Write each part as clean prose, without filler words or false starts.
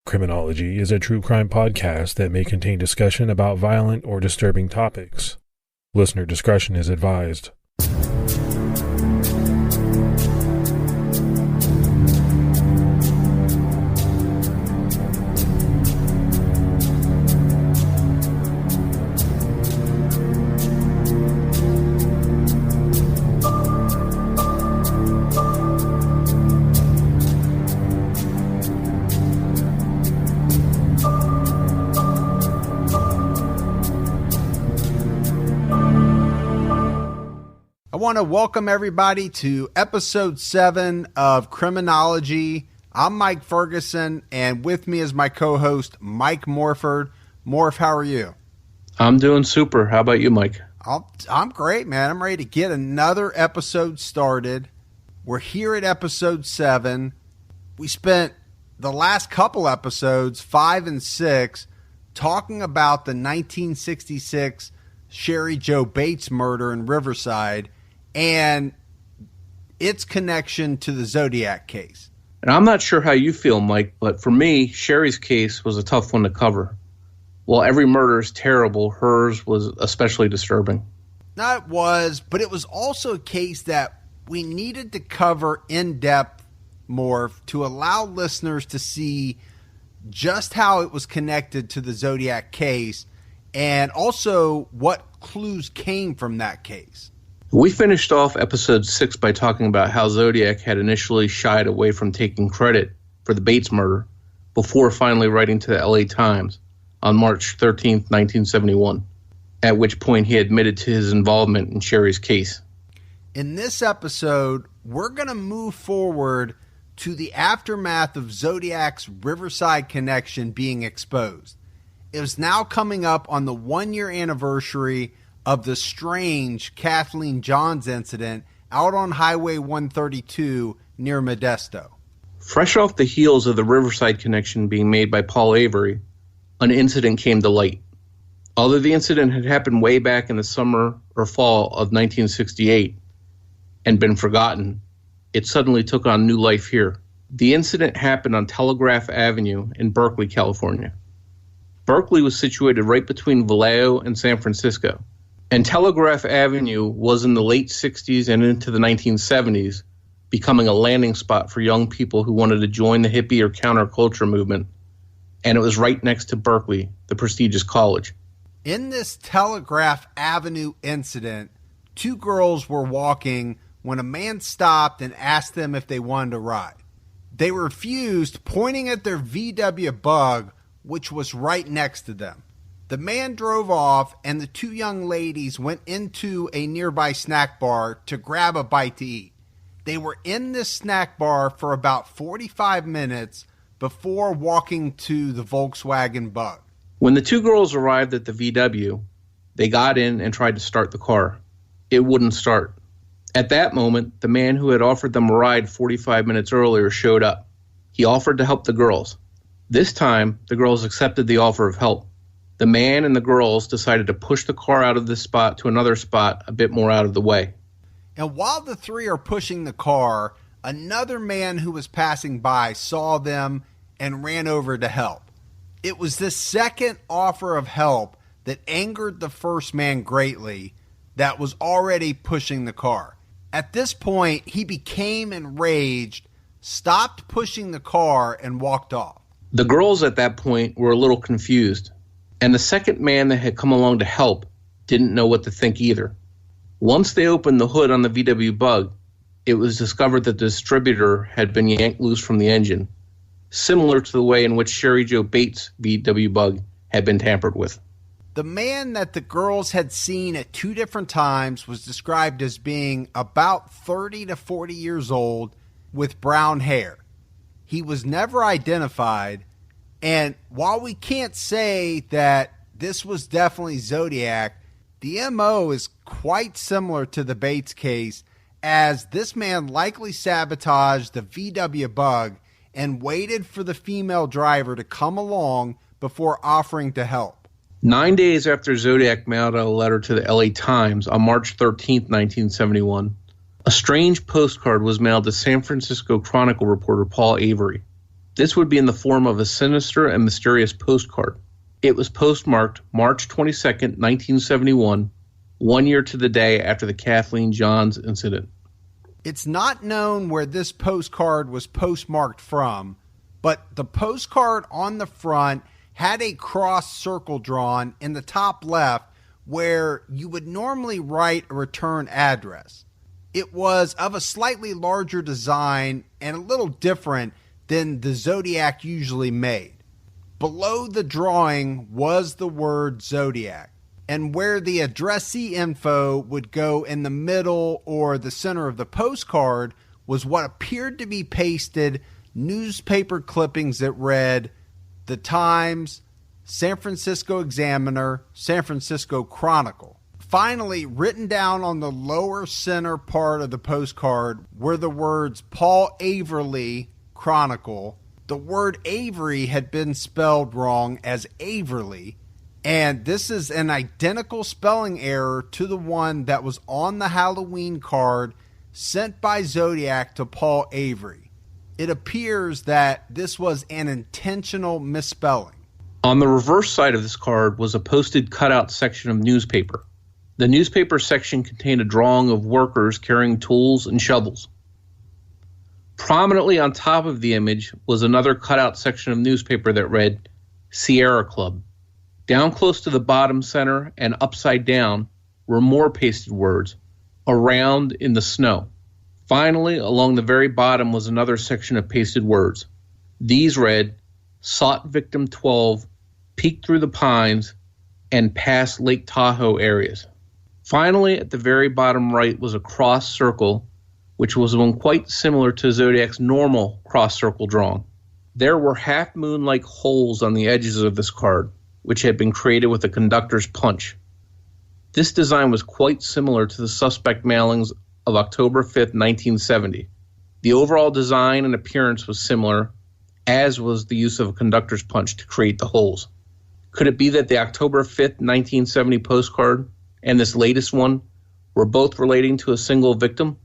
Criminology is a true crime podcast that may contain discussion about violent or disturbing topics. Listener discretion is advised. I want to welcome everybody to episode 7 of Criminology. I'm Mike Ferguson, and with me is my co-host, Mike Morford. Morf, how are you? I'm doing super. How about you, Mike? I'm great, man. I'm ready to get another episode started. We're here at episode 7. We spent the last couple episodes, 5 and 6, talking about the 1966 Sherry Jo Bates murder in Riverside and its connection to the Zodiac case. And I'm not sure how you feel, Mike, but for me, Sherry's case was a tough one to cover. While every murder is terrible, hers was especially disturbing. No, it was, but it was also a case that we needed to cover in depth more to allow listeners to see just how it was connected to the Zodiac case and also what clues came from that case. We finished off episode 6 by talking about how Zodiac had initially shied away from taking credit for the Bates murder before finally writing to the LA Times on March 13, 1971, at which point he admitted to his involvement in Sherry's case. In this episode, we're going to move forward to the aftermath of Zodiac's Riverside connection being exposed. It was now coming up on the 1-year anniversary of the strange Kathleen Johns incident out on Highway 132 near Modesto. Fresh off the heels of the Riverside connection being made by Paul Avery, an incident came to light. Although the incident had happened way back in the summer or fall of 1968 and been forgotten, it suddenly took on new life here. The incident happened on Telegraph Avenue in Berkeley, California. Berkeley was situated right between Vallejo and San Francisco, and Telegraph Avenue was in the late 60s and into the 1970s becoming a landing spot for young people who wanted to join the hippie or counterculture movement, and it was right next to Berkeley, the prestigious college. In this Telegraph Avenue incident, 2 girls were walking when a man stopped and asked them if they wanted to ride. They refused, pointing at their VW Bug, which was right next to them. The man drove off, and the 2 young ladies went into a nearby snack bar to grab a bite to eat. They were in this snack bar for about 45 minutes before walking to the Volkswagen Bug. When the 2 girls arrived at the VW, they got in and tried to start the car. It wouldn't start. At that moment, the man who had offered them a ride 45 minutes earlier showed up. He offered to help the girls. This time, the girls accepted the offer of help. The man and the girls decided to push the car out of this spot to another spot a bit more out of the way. And while the 3 are pushing the car, another man who was passing by saw them and ran over to help. It was this second offer of help that angered the first man greatly that was already pushing the car. At this point, he became enraged, stopped pushing the car, and walked off. The girls at that point were a little confused, and the second man that had come along to help didn't know what to think either. Once they opened the hood on the VW Bug, it was discovered that the distributor had been yanked loose from the engine, similar to the way in which Sherry Jo Bates' VW Bug had been tampered with. The man that the girls had seen at 2 different times was described as being about 30 to 40 years old with brown hair. He was never identified, and while we can't say that this was definitely Zodiac, the MO is quite similar to the Bates case, as this man likely sabotaged the VW Bug and waited for the female driver to come along before offering to help. 9 days after Zodiac mailed out a letter to the LA Times on March 13, 1971, a strange postcard was mailed to San Francisco Chronicle reporter Paul Avery. This would be in the form of a sinister and mysterious postcard. It was postmarked March 22nd, 1971, 1 year to the day after the Kathleen Johns incident. It's not known where this postcard was postmarked from, but the postcard on the front had a cross circle drawn in the top left where you would normally write a return address. It was of a slightly larger design and a little different than the Zodiac usually made. Below the drawing was the word Zodiac, and where the addressee info would go in the middle or the center of the postcard was what appeared to be pasted newspaper clippings that read The Times, San Francisco Examiner, San Francisco Chronicle. Finally, written down on the lower center part of the postcard were the words Paul Avery, Chronicle. The word Avery had been spelled wrong as Averly, and this is an identical spelling error to the one that was on the Halloween card sent by Zodiac to Paul Avery. It appears that this was an intentional misspelling. On the reverse side of this card was a posted cutout section of newspaper. The newspaper section contained a drawing of workers carrying tools and shovels. Prominently on top of the image was another cutout section of newspaper that read Sierra Club. Down close to the bottom center and upside down were more pasted words, around in the snow. Finally, along the very bottom was another section of pasted words. These read, Sought Victim 12, Peeked Through the Pines, and Past Lake Tahoe areas. Finally, at the very bottom right was a cross circle, which was one quite similar to Zodiac's normal cross circle drawing. There were half-moon-like holes on the edges of this card, which had been created with a conductor's punch. This design was quite similar to the suspect mailings of October 5th, 1970. The overall design and appearance was similar, as was the use of a conductor's punch to create the holes. Could it be that the October 5th, 1970 postcard and this latest one were both relating to a single victim?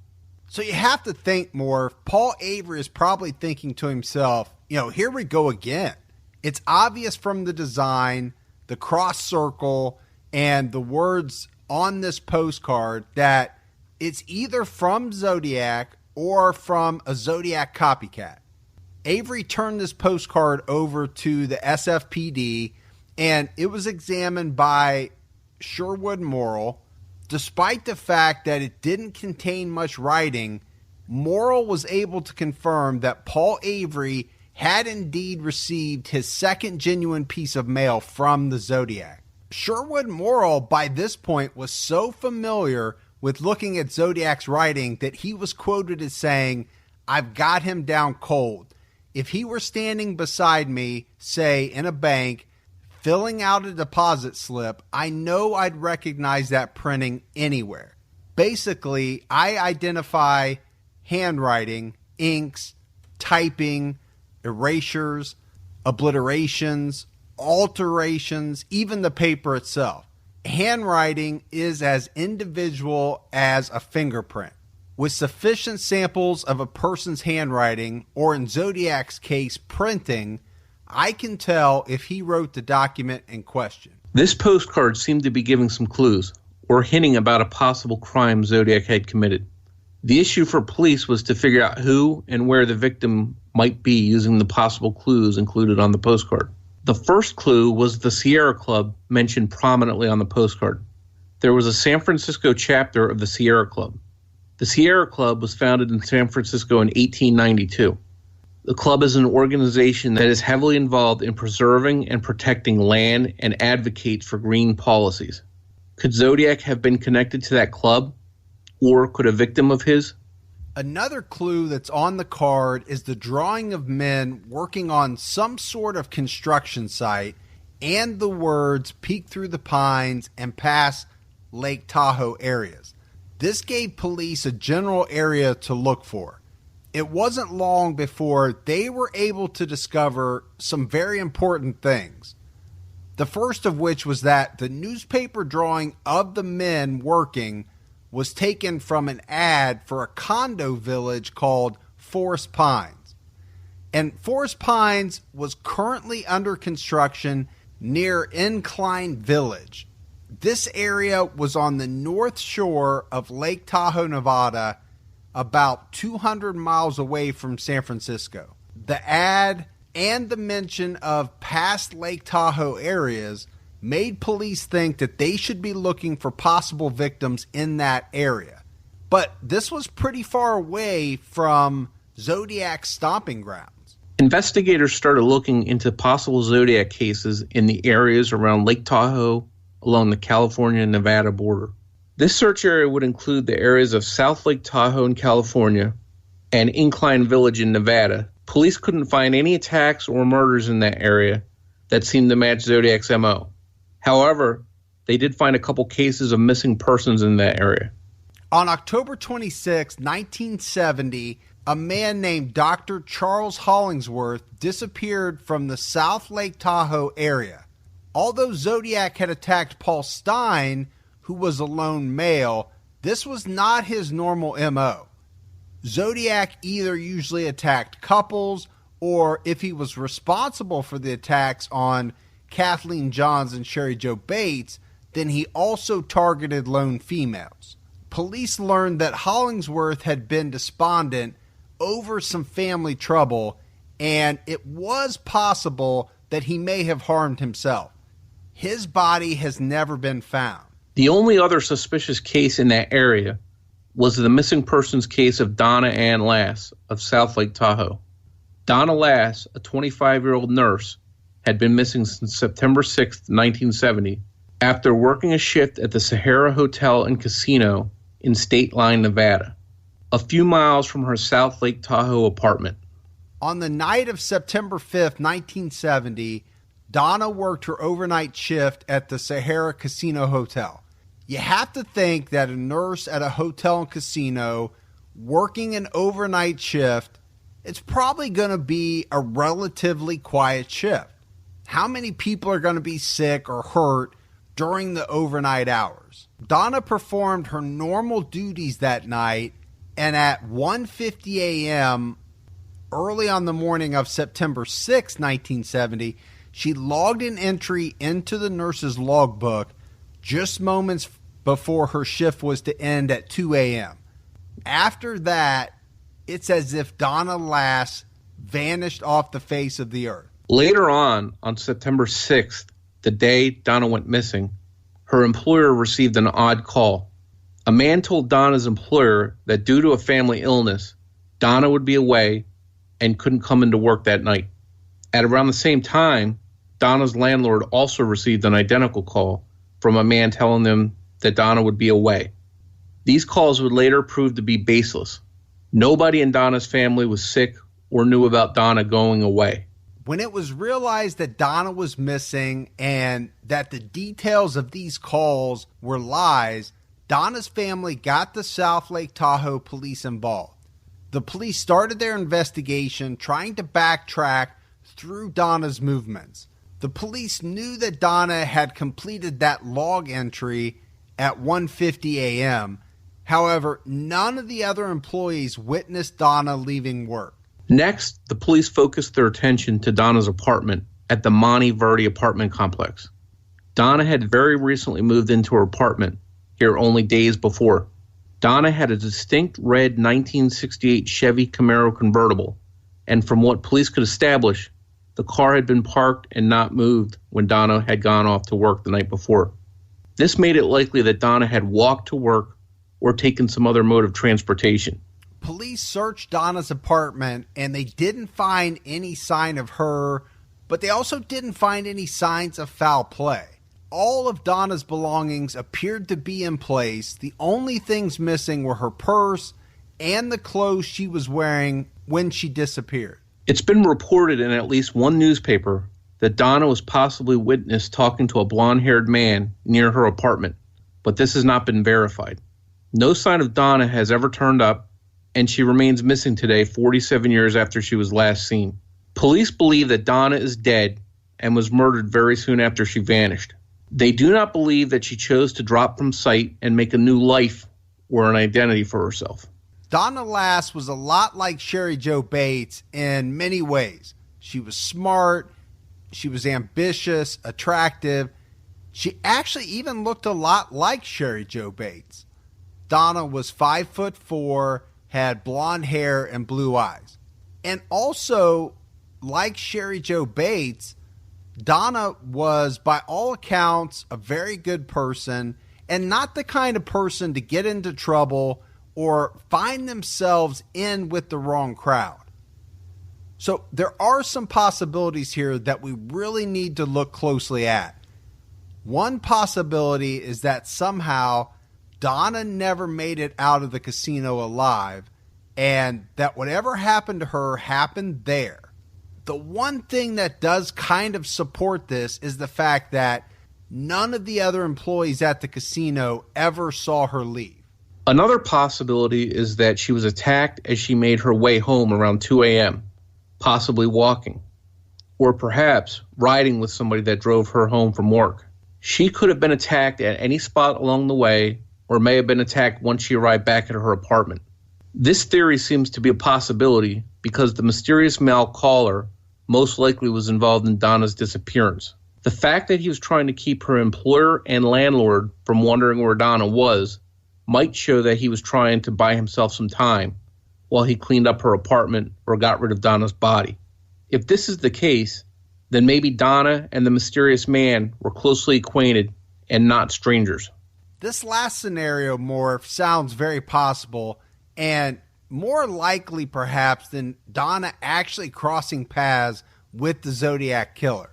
So you have to think more. Paul Avery is probably thinking to himself, here we go again. It's obvious from the design, the cross circle, and the words on this postcard that it's either from Zodiac or from a Zodiac copycat. Avery turned this postcard over to the SFPD, and it was examined by Sherwood Morrill. Despite the fact that it didn't contain much writing, Morrill was able to confirm that Paul Avery had indeed received his second genuine piece of mail from the Zodiac. Sherwood Morrill, by this point, was so familiar with looking at Zodiac's writing that he was quoted as saying, I've got him down cold. If he were standing beside me, say in a bank, filling out a deposit slip, I know I'd recognize that printing anywhere. Basically, I identify handwriting, inks, typing, erasures, obliterations, alterations, even the paper itself. Handwriting is as individual as a fingerprint. With sufficient samples of a person's handwriting, or in Zodiac's case, printing, I can tell if he wrote the document in question. This postcard seemed to be giving some clues, or hinting about a possible crime Zodiac had committed. The issue for police was to figure out who and where the victim might be using the possible clues included on the postcard. The first clue was the Sierra Club mentioned prominently on the postcard. There was a San Francisco chapter of the Sierra Club. The Sierra Club was founded in San Francisco in 1892. The club is an organization that is heavily involved in preserving and protecting land and advocates for green policies. Could Zodiac have been connected to that club? Or could a victim of his? Another clue that's on the card is the drawing of men working on some sort of construction site and the words peek through the pines and past Lake Tahoe areas. This gave police a general area to look for. It wasn't long before they were able to discover some very important things. The first of which was that the newspaper drawing of the men working was taken from an ad for a condo village called Forest Pines. And Forest Pines was currently under construction near Incline Village. This area was on the north shore of Lake Tahoe, Nevada, about 200 miles away from San Francisco. The ad and the mention of past Lake Tahoe areas made police think that they should be looking for possible victims in that area. But this was pretty far away from Zodiac's stomping grounds. Investigators started looking into possible Zodiac cases in the areas around Lake Tahoe along the California-Nevada border. This search area would include the areas of South Lake Tahoe in California and Incline Village in Nevada. Police couldn't find any attacks or murders in that area that seemed to match Zodiac's MO. However, they did find a couple cases of missing persons in that area. On October 26, 1970, a man named Dr. Charles Hollingsworth disappeared from the South Lake Tahoe area. Although Zodiac had attacked Paul Stein, who was a lone male, this was not his normal MO. Zodiac either usually attacked couples, or if he was responsible for the attacks on Kathleen Johns and Sherry Jo Bates, then he also targeted lone females. Police learned that Hollingsworth had been despondent over some family trouble, and it was possible that he may have harmed himself. His body has never been found. The only other suspicious case in that area was the missing persons case of Donna Ann Lass of South Lake Tahoe. Donna Lass, a 25-year-old nurse, had been missing since September 6, 1970, after working a shift at the Sahara Hotel and Casino in State Line, Nevada, a few miles from her South Lake Tahoe apartment. On the night of September 5th, 1970, Donna worked her overnight shift at the Sahara Casino Hotel. You have to think that a nurse at a hotel and casino working an overnight shift, it's probably going to be a relatively quiet shift. How many people are going to be sick or hurt during the overnight hours? Donna performed her normal duties that night, and at 1:50 a.m., early on the morning of September 6, 1970, she logged an entry into the nurse's logbook just moments before her shift was to end at 2 a.m. After that, it's as if Donna Lass vanished off the face of the earth. Later on September 6th, the day Donna went missing, her employer received an odd call. A man told Donna's employer that due to a family illness, Donna would be away and couldn't come into work that night. At around the same time, Donna's landlord also received an identical call from a man telling them that Donna would be away. These calls would later prove to be baseless. Nobody in Donna's family was sick or knew about Donna going away. When it was realized that Donna was missing and that the details of these calls were lies, Donna's family got the South Lake Tahoe police involved. The police started their investigation, trying to backtrack through Donna's movements. The police knew that Donna had completed that log entry at 1:50 a.m. However, none of the other employees witnessed Donna leaving work. Next, the police focused their attention to Donna's apartment at the Monte Verde apartment complex. Donna had very recently moved into her apartment here only days before. Donna had a distinct red 1968 Chevy Camaro convertible, and from what police could establish, the car had been parked and not moved when Donna had gone off to work the night before. This made it likely that Donna had walked to work or taken some other mode of transportation. Police searched Donna's apartment and they didn't find any sign of her, but they also didn't find any signs of foul play. All of Donna's belongings appeared to be in place. The only things missing were her purse and the clothes she was wearing when she disappeared. It's been reported in at least one newspaper that Donna was possibly witnessed talking to a blonde-haired man near her apartment, but this has not been verified. No sign of Donna has ever turned up, and she remains missing today, 47 years after she was last seen. Police believe that Donna is dead and was murdered very soon after she vanished. They do not believe that she chose to drop from sight and make a new life or an identity for herself. Donna Lass was a lot like Sherry Jo Bates in many ways. She was smart, she was ambitious, attractive. She actually even looked a lot like Sherry Jo Bates. Donna was 5'4", had blonde hair and blue eyes. And also, like Sherry Jo Bates, Donna was, by all accounts, a very good person and not the kind of person to get into trouble or find themselves in with the wrong crowd. So there are some possibilities here that we really need to look closely at. One possibility is that somehow Donna never made it out of the casino alive, and that whatever happened to her happened there. The one thing that does kind of support this is the fact that none of the other employees at the casino ever saw her leave. Another possibility is that she was attacked as she made her way home around 2 a.m., possibly walking, or perhaps riding with somebody that drove her home from work. She could have been attacked at any spot along the way, or may have been attacked once she arrived back at her apartment. This theory seems to be a possibility because the mysterious male caller most likely was involved in Donna's disappearance. The fact that he was trying to keep her employer and landlord from wondering where Donna was might show that he was trying to buy himself some time while he cleaned up her apartment or got rid of Donna's body. If this is the case, then maybe Donna and the mysterious man were closely acquainted and not strangers. This last scenario, Morf, sounds very possible and more likely perhaps than Donna actually crossing paths with the Zodiac killer.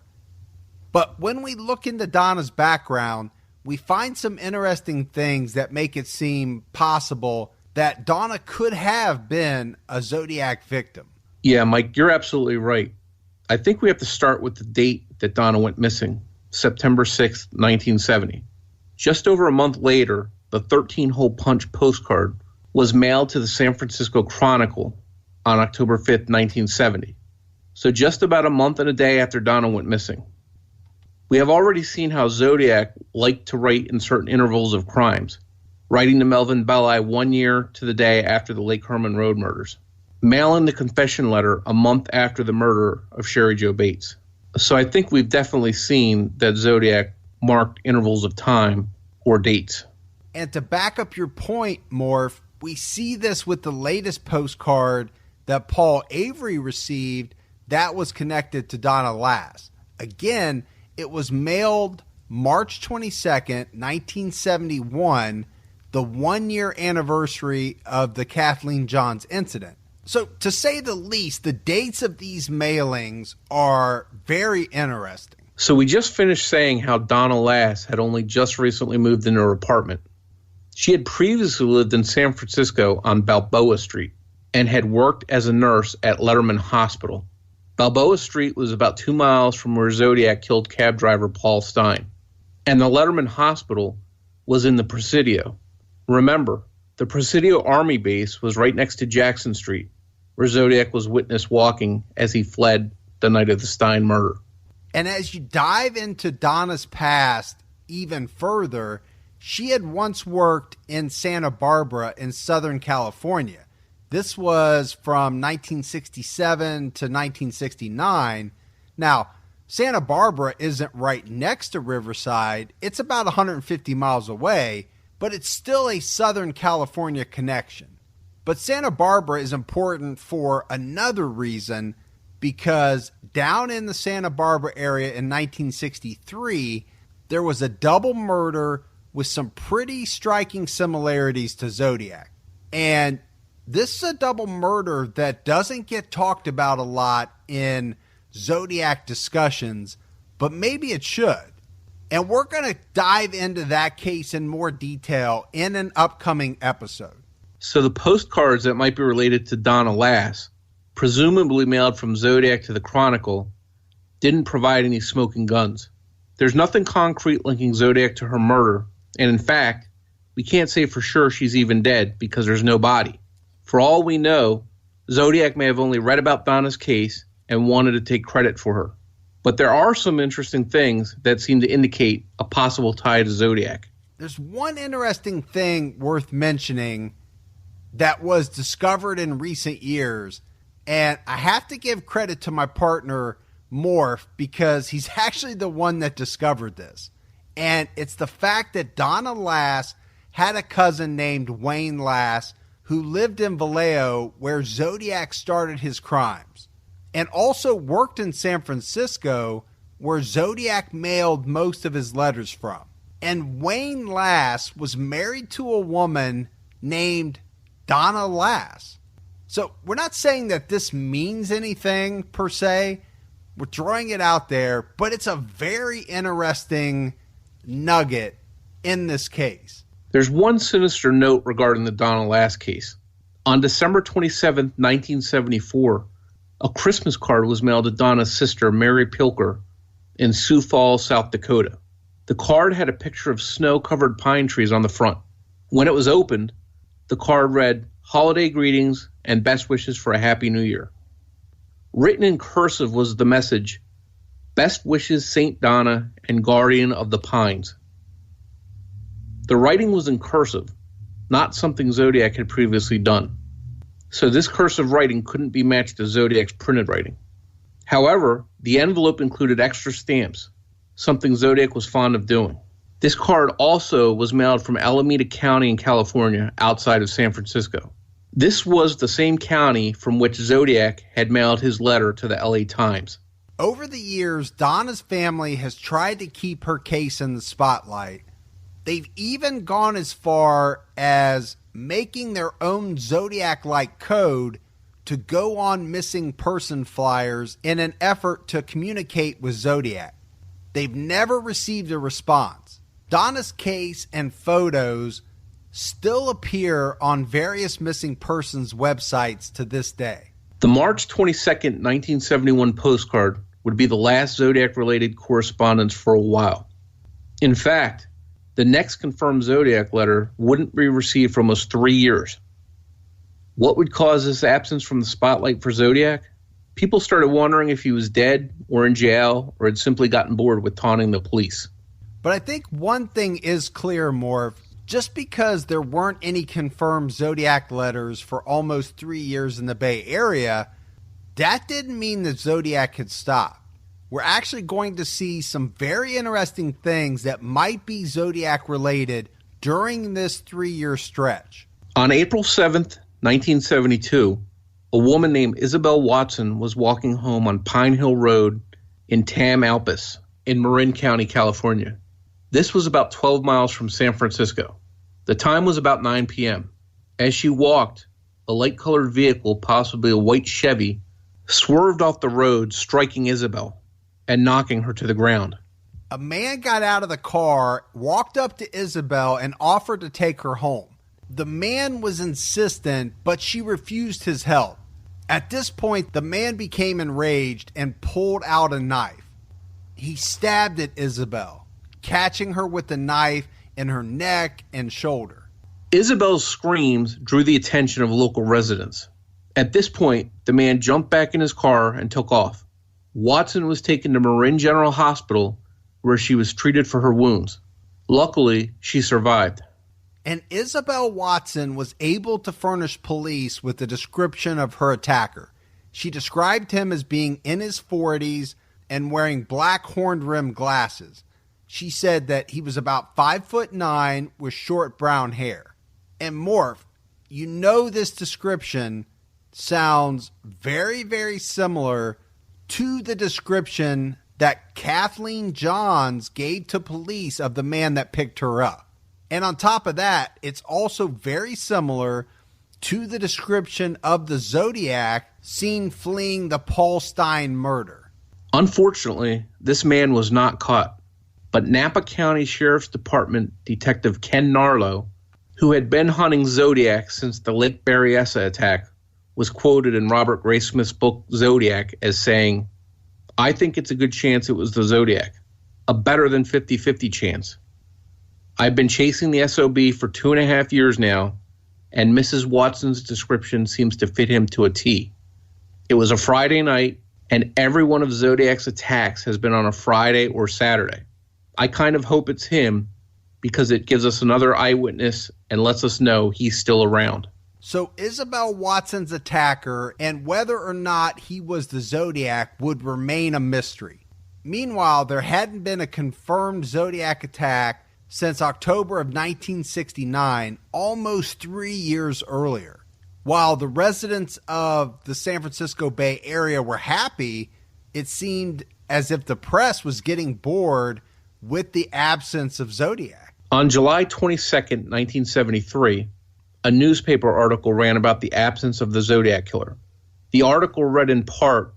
But when we look into Donna's background, we find some interesting things that make it seem possible that Donna could have been a Zodiac victim. Yeah, Mike, you're absolutely right. I think we have to start with the date that Donna went missing, September 6th, 1970. Just over a month later, the 13-hole punch postcard was mailed to the San Francisco Chronicle on October 5th, 1970. So just about a month and a day after Donna went missing. We have already seen how Zodiac liked to write in certain intervals of crimes, writing to Melvin Belli 1 year to the day after the Lake Herman Road murders, mailing the confession letter a month after the murder of Sherry Jo Bates. So I think we've definitely seen that Zodiac marked intervals of time or dates. And to back up your point, Morf, we see this with the latest postcard that Paul Avery received that was connected to Donna Lass. Again, it was mailed March 22nd, 1971, the 1-year anniversary of the Kathleen Johns incident. So, to say the least, the dates of these mailings are very interesting. So we just finished saying how Donna Lass had only just recently moved into her apartment. She had previously lived in San Francisco on Balboa Street and had worked as a nurse at Letterman Hospital. Balboa Street was about 2 miles from where Zodiac killed cab driver Paul Stein. And the Letterman Hospital was in the Presidio. Remember, the Presidio Army base was right next to Jackson Street, where Zodiac was witnessed walking as he fled the night of the Stein murder. And as you dive into Donna's past even further, she had once worked in Santa Barbara in Southern California. This was from 1967 to 1969. Now, Santa Barbara isn't right next to Riverside. It's about 150 miles away, but it's still a Southern California connection. But Santa Barbara is important for another reason, because down in the Santa Barbara area in 1963, there was a double murder with some pretty striking similarities to Zodiac. And this is a double murder that doesn't get talked about a lot in Zodiac discussions, but maybe it should. And we're going to dive into that case in more detail in an upcoming episode. So the postcards that might be related to Donna Lass, presumably mailed from Zodiac to the Chronicle, didn't provide any smoking guns. There's nothing concrete linking Zodiac to her murder, and in fact, we can't say for sure she's even dead because there's no body. For all we know, Zodiac may have only read about Donna's case and wanted to take credit for her. But there are some interesting things that seem to indicate a possible tie to Zodiac. There's one interesting thing worth mentioning. that was discovered in recent years. And I have to give credit to my partner, Morf, because he's actually the one that discovered this. And it's the fact that Donna Lass had a cousin named Wayne Lass who lived in Vallejo, where Zodiac started his crimes, and also worked in San Francisco, where Zodiac mailed most of his letters from. And Wayne Lass was married to a woman named Donna Lass. So we're not saying that this means anything per se. We're throwing it out there, but it's a very interesting nugget in this case. There's one sinister note regarding the Donna Lass case. On December 27, 1974, a Christmas card was mailed to Donna's sister, Mary Pilker, in Sioux Falls, South Dakota. The card had a picture of snow-covered pine trees on the front. When it was opened, the card read, "Holiday greetings and best wishes for a happy new year." Written in cursive was the message, "Best wishes, Saint Donna and guardian of the pines." The writing was in cursive, not something Zodiac had previously done. So this cursive writing couldn't be matched to Zodiac's printed writing. However, the envelope included extra stamps, something Zodiac was fond of doing. This card also was mailed from Alameda County in California, outside of San Francisco. This was the same county from which Zodiac had mailed his letter to the LA Times. Over the years, Donna's family has tried to keep her case in the spotlight. They've even gone as far as making their own Zodiac-like code to go on missing person flyers in an effort to communicate with Zodiac. They've never received a response. Donna's case and photos still appear on various missing persons websites to this day. The March 22nd, 1971 postcard would be the last Zodiac-related correspondence for a while. In fact, the next confirmed Zodiac letter wouldn't be received for almost 3 years. What would cause this absence from the spotlight for Zodiac? People started wondering if he was dead or in jail or had simply gotten bored with taunting the police. But I think one thing is clear, Morf. Just because there weren't any confirmed Zodiac letters for almost 3 years in the Bay Area, that didn't mean that Zodiac had stopped. We're actually going to see some very interesting things that might be Zodiac related during this 3-year stretch. On April 7th, 1972, a woman named Isabel Watson was walking home on Pine Hill Road in Tamalpais in Marin County, California. This was about 12 miles from San Francisco. The time was about 9 p.m. As she walked, a light-colored vehicle, possibly a white Chevy, swerved off the road, striking Isabel and knocking her to the ground. A man got out of the car, walked up to Isabel, and offered to take her home. The man was insistent, but she refused his help. At this point, the man became enraged and pulled out a knife. He stabbed at Isabel, catching her with the knife in her neck and shoulder. Isabel's screams drew the attention of local residents. At this point, the man jumped back in his car and took off. Watson was taken to Marin General Hospital, where she was treated for her wounds. Luckily, she survived. And Isabel Watson was able to furnish police with a description of her attacker. She described him as being in his 40s and wearing black horn-rimmed glasses. She said that he was about 5'9" with short brown hair. And Morf, you know this description sounds very, very similar to the description that Kathleen Johns gave to police of the man that picked her up. And on top of that, it's also very similar to the description of the Zodiac seen fleeing the Paul Stein murder. Unfortunately, this man was not caught, but Napa County Sheriff's Department Detective Ken Narlow, who had been hunting Zodiac since the Lake Berryessa attack, was quoted in Robert Graysmith's book Zodiac as saying, "I think it's a good chance it was the Zodiac, a better than 50-50 chance. I've been chasing the SOB for 2.5 years now, and Mrs. Watson's description seems to fit him to a T. It was a Friday night, and every one of Zodiac's attacks has been on a Friday or Saturday. I kind of hope it's him because it gives us another eyewitness and lets us know he's still around." So Isabel Watson's attacker and whether or not he was the Zodiac would remain a mystery. Meanwhile, there hadn't been a confirmed Zodiac attack since October of 1969, almost 3 years earlier. While the residents of the San Francisco Bay Area were happy, it seemed as if the press was getting bored with the absence of Zodiac. On July 22nd, 1973, a newspaper article ran about the absence of the Zodiac killer. The article read in part,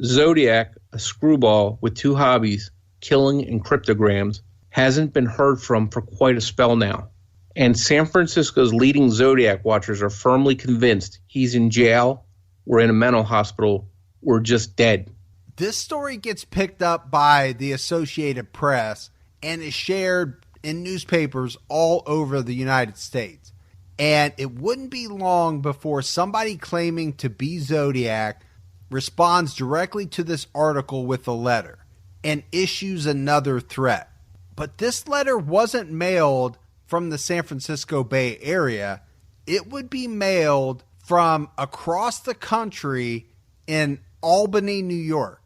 Zodiac, a screwball with two hobbies, killing and cryptograms, hasn't been heard from for quite a spell now. And San Francisco's leading Zodiac watchers are firmly convinced he's in jail or in a mental hospital or just dead. This story gets picked up by the Associated Press and is shared in newspapers all over the United States. And it wouldn't be long before somebody claiming to be Zodiac responds directly to this article with a letter and issues another threat. But this letter wasn't mailed from the San Francisco Bay Area. It would be mailed from across the country in Albany, New York.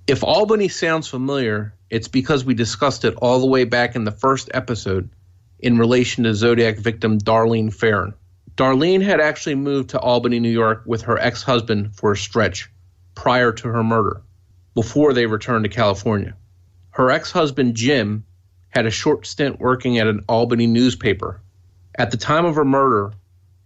If Albany sounds familiar, it's because we discussed it all the way back in the first episode in relation to Zodiac victim Darlene Ferrin. Darlene had actually moved to Albany, New York with her ex-husband for a stretch prior to her murder, before they returned to California. Her ex-husband, Jim, had a short stint working at an Albany newspaper. At the time of her murder,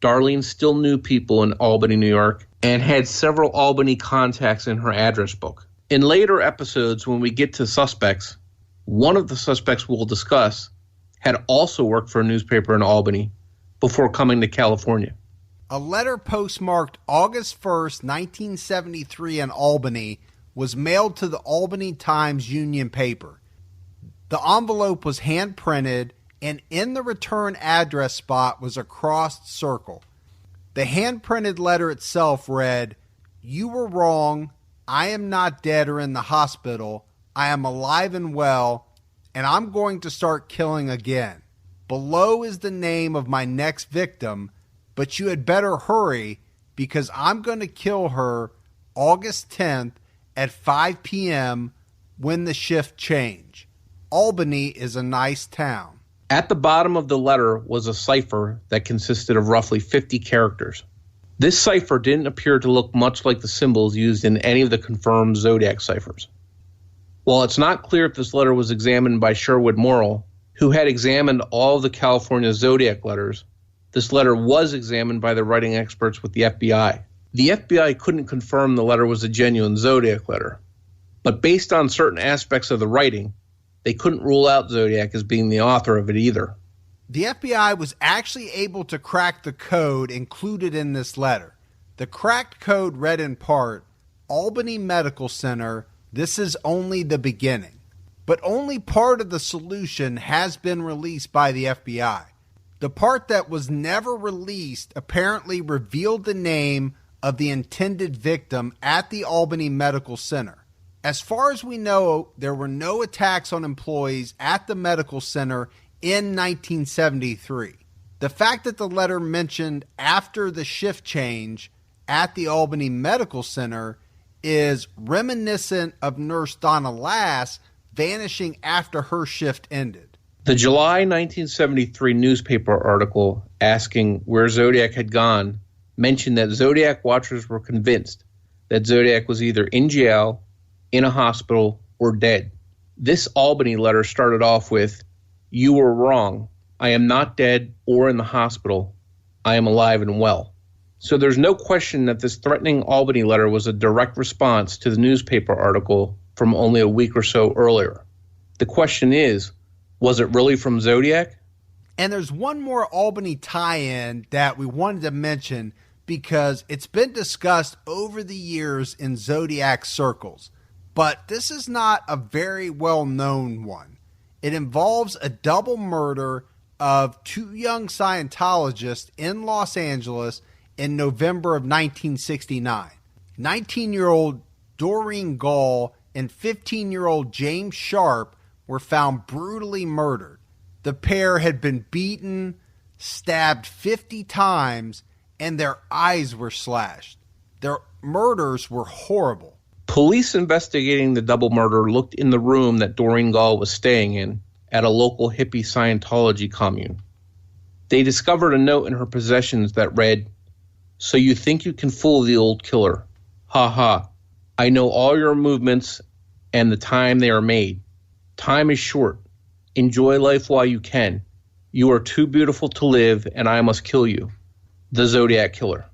Darlene still knew people in Albany, New York, and had several Albany contacts in her address book. In later episodes, when we get to suspects, one of the suspects we'll discuss had also worked for a newspaper in Albany before coming to California. A letter postmarked August 1st, 1973 in Albany was mailed to the Albany Times-Union paper. The envelope was hand-printed, and in the return address spot was a crossed circle. The hand-printed letter itself read, "You were wrong. I am not dead or in the hospital. I am alive and well, and I'm going to start killing again. Below is the name of my next victim, but you had better hurry because I'm going to kill her August 10th at 5 p.m. when the shift change. Albany is a nice town." At the bottom of the letter was a cipher that consisted of roughly 50 characters. This cipher didn't appear to look much like the symbols used in any of the confirmed Zodiac ciphers. While it's not clear if this letter was examined by Sherwood Morrill, who had examined all of the California Zodiac letters, this letter was examined by the writing experts with the FBI. The FBI couldn't confirm the letter was a genuine Zodiac letter, but based on certain aspects of the writing, they couldn't rule out Zodiac as being the author of it either. The FBI was actually able to crack the code included in this letter. The cracked code read in part, "Albany Medical Center, this is only the beginning." But only part of the solution has been released by the FBI. The part that was never released apparently revealed the name of the intended victim at the Albany Medical Center. As far as we know, there were no attacks on employees at the medical center in 1973. The fact that the letter mentioned after the shift change at the Albany Medical Center is reminiscent of Nurse Donna Lass vanishing after her shift ended. The July 1973 newspaper article asking where Zodiac had gone mentioned that Zodiac watchers were convinced that Zodiac was either in jail, in a hospital, or dead. This Albany letter started off with, "You were wrong. I am not dead or in the hospital. I am alive and well." So there's no question that this threatening Albany letter was a direct response to the newspaper article from only a week or so earlier. The question is, was it really from Zodiac? And there's one more Albany tie-in that we wanted to mention because it's been discussed over the years in Zodiac circles. But this is not a very well-known one. It involves a double murder of two young Scientologists in Los Angeles in November of 1969. 19-year-old Doreen Gall and 15-year-old James Sharp were found brutally murdered. The pair had been beaten, stabbed 50 times, and their eyes were slashed. Their murders were horrible. Police investigating the double murder looked in the room that Doreen Gall was staying in at a local hippie Scientology commune. They discovered a note in her possessions that read, "So you think you can fool the old killer? Ha ha. I know all your movements and the time they are made. Time is short. Enjoy life while you can. You are too beautiful to live, and I must kill you. The Zodiac Killer."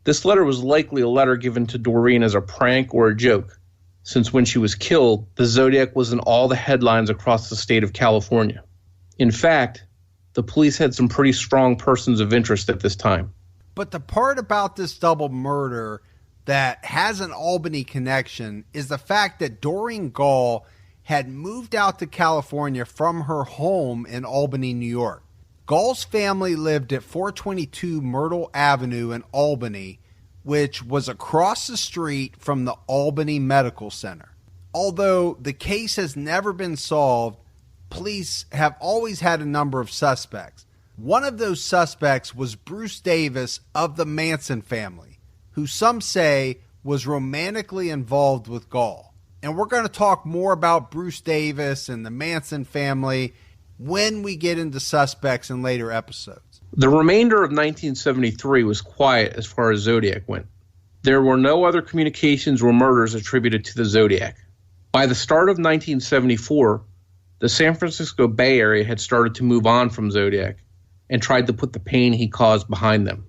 This letter was likely a letter given to Doreen as a prank or a joke, since when she was killed, the Zodiac was in all the headlines across the state of California. In fact, the police had some pretty strong persons of interest at this time. But the part about this double murder that has an Albany connection is the fact that Doreen Gall had moved out to California from her home in Albany, New York. Gall's family lived at 422 Myrtle Avenue in Albany, which was across the street from the Albany Medical Center. Although the case has never been solved, police have always had a number of suspects. One of those suspects was Bruce Davis of the Manson family, who some say was romantically involved with Gall. And we're going to talk more about Bruce Davis and the Manson family when we get into suspects in later episodes. The remainder of 1973 was quiet as far as Zodiac went. There were no other communications or murders attributed to the Zodiac. By the start of 1974, the San Francisco Bay Area had started to move on from Zodiac and tried to put the pain he caused behind them.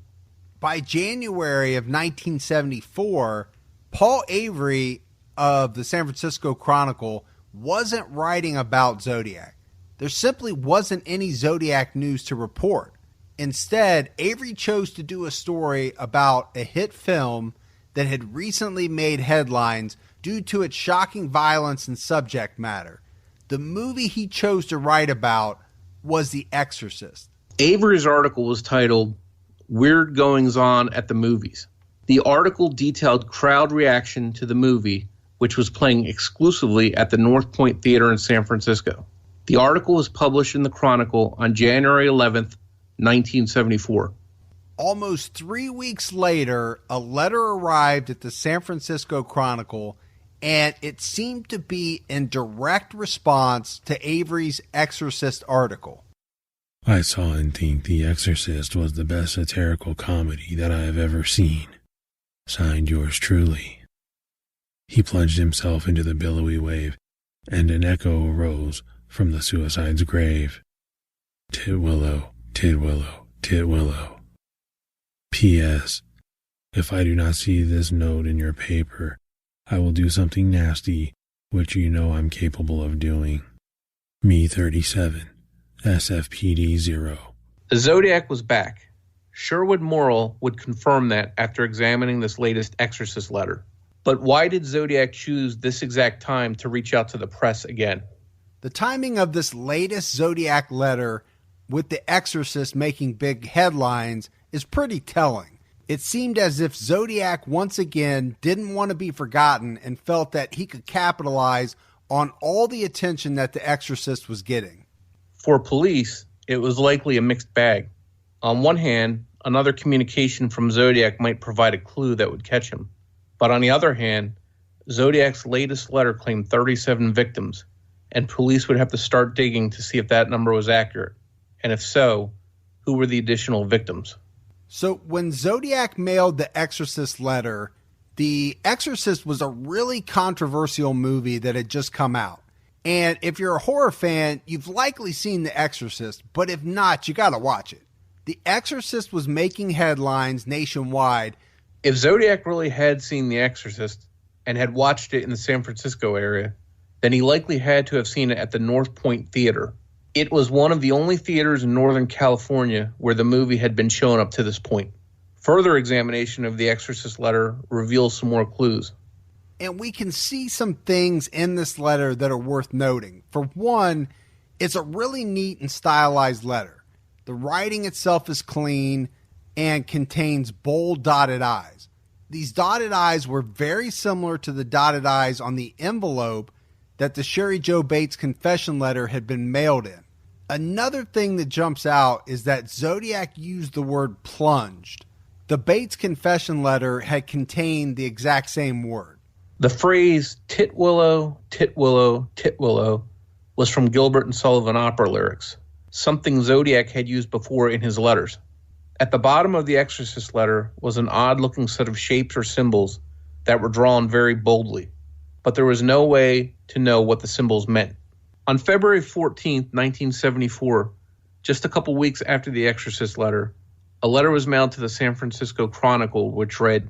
By January of 1974, Paul Avery of the San Francisco Chronicle wasn't writing about Zodiac. There simply wasn't any Zodiac news to report. Instead, Avery chose to do a story about a hit film that had recently made headlines due to its shocking violence and subject matter. The movie he chose to write about was The Exorcist. Avery's article was titled, "Weird Goings On at the Movies." The article detailed crowd reaction to the movie, which was playing exclusively at the North Point Theater in San Francisco. The article was published in the Chronicle on January 11th, 1974. Almost 3 weeks later, a letter arrived at the San Francisco Chronicle, and it seemed to be in direct response to Avery's Exorcist article. I saw and think The Exorcist was the best satirical comedy that I have ever seen. Signed, yours truly. He plunged himself into the billowy wave, and an echo arose from the suicide's grave. Titwillow, Titwillow, Titwillow. P.S. If I do not see this note in your paper, I will do something nasty, which you know I'm capable of doing. Me 37, SFPD 0. The Zodiac was back. Sherwood Morrill would confirm that after examining this latest Exorcist letter. But why did Zodiac choose this exact time to reach out to the press again? The timing of this latest Zodiac letter, with The Exorcist making big headlines, is pretty telling. It seemed as if Zodiac once again didn't want to be forgotten and felt that he could capitalize on all the attention that The Exorcist was getting. For police, it was likely a mixed bag. On one hand, another communication from Zodiac might provide a clue that would catch him. But on the other hand, Zodiac's latest letter claimed 37 victims, and police would have to start digging to see if that number was accurate. And if so, who were the additional victims? So when Zodiac mailed The Exorcist letter, The Exorcist was a really controversial movie that had just come out. And if you're a horror fan, you've likely seen The Exorcist, but if not, you gotta watch it. The Exorcist was making headlines nationwide. If Zodiac really had seen The Exorcist and had watched it in the San Francisco area, then he likely had to have seen it at the North Point Theater. It was one of the only theaters in Northern California where the movie had been shown up to this point. Further examination of the Exorcist letter reveals some more clues. And we can see some things in this letter that are worth noting. For one, it's a really neat and stylized letter. The writing itself is clean and contains bold dotted I's. These dotted I's were very similar to the dotted I's on the envelope that the Sherry Jo Bates confession letter had been mailed in. Another thing that jumps out is that Zodiac used the word plunged. The Bates confession letter had contained the exact same word. The phrase titwillow, titwillow, titwillow was from Gilbert and Sullivan opera lyrics, something Zodiac had used before in his letters. At the bottom of the Exorcist letter was an odd-looking set of shapes or symbols that were drawn very boldly, but there was no way to know what the symbols meant. On February 14, 1974, just a couple weeks after the Exorcist letter, a letter was mailed to the San Francisco Chronicle which read,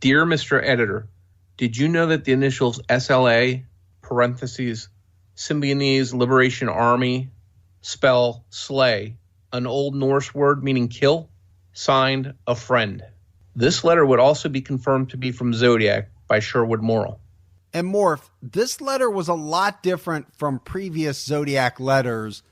"Dear Mr. Editor, did you know that the initials SLA, parentheses, Symbionese Liberation Army, spell slay, an Old Norse word meaning kill? Signed, a friend." This letter would also be confirmed to be from Zodiac by Sherwood Morrill. And Morf, this letter was a lot different from previous Zodiac letters.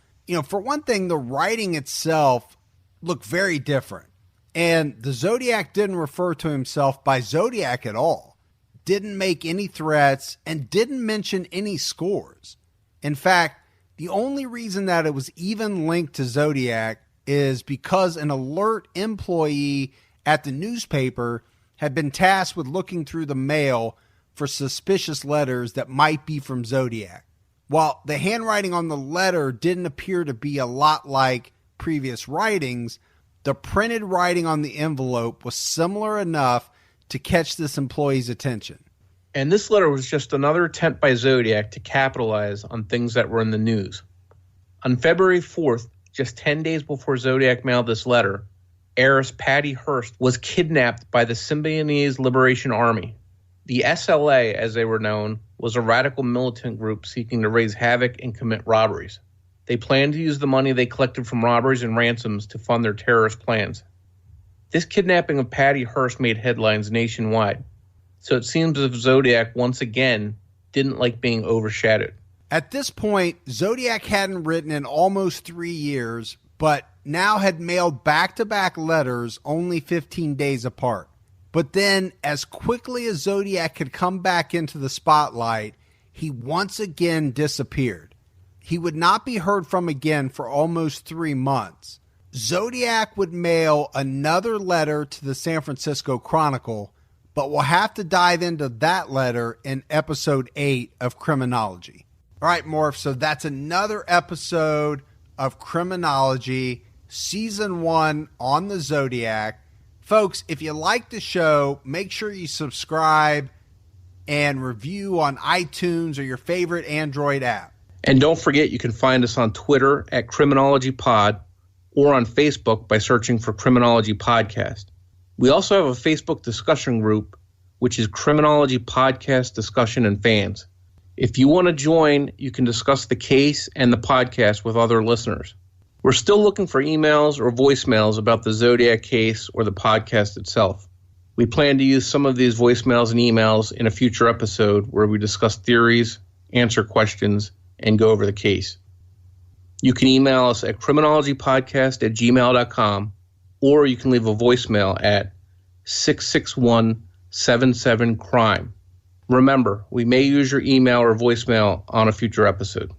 For one thing, the writing itself looked very different. And the Zodiac didn't refer to himself by Zodiac at all, didn't make any threats, and didn't mention any scores. In fact, the only reason that it was even linked to Zodiac is because an alert employee at the newspaper had been tasked with looking through the mail for suspicious letters that might be from Zodiac. While the handwriting on the letter didn't appear to be a lot like previous writings, the printed writing on the envelope was similar enough to catch this employee's attention. And this letter was just another attempt by Zodiac to capitalize on things that were in the news. On February 4th, just 10 days before Zodiac mailed this letter, heiress Patty Hearst was kidnapped by the Symbionese Liberation Army. The SLA, as they were known, was a radical militant group seeking to raise havoc and commit robberies. They planned to use the money they collected from robberies and ransoms to fund their terrorist plans. This kidnapping of Patty Hearst made headlines nationwide, so it seems as if Zodiac once again didn't like being overshadowed. At this point, Zodiac hadn't written in almost 3 years, but now had mailed back-to-back letters only 15 days apart. But then, as quickly as Zodiac had come back into the spotlight, he once again disappeared. He would not be heard from again for almost 3 months. Zodiac would mail another letter to the San Francisco Chronicle, but we'll have to dive into that letter in episode 8 of Criminology. All right, Morph, so that's another episode of Criminology, Season 1 on the Zodiac. Folks, if you like the show, make sure you subscribe and review on iTunes or your favorite Android app. And don't forget, you can find us on Twitter at Criminology Pod or on Facebook by searching for Criminology Podcast. We also have a Facebook discussion group, which is Criminology Podcast Discussion and Fans. If you want to join, you can discuss the case and the podcast with other listeners. We're still looking for emails or voicemails about the Zodiac case or the podcast itself. We plan to use some of these voicemails and emails in a future episode where we discuss theories, answer questions, and go over the case. You can email us at criminologypodcast@gmail.com, or you can leave a voicemail at 661-77-CRIME. Remember, we may use your email or voicemail on a future episode.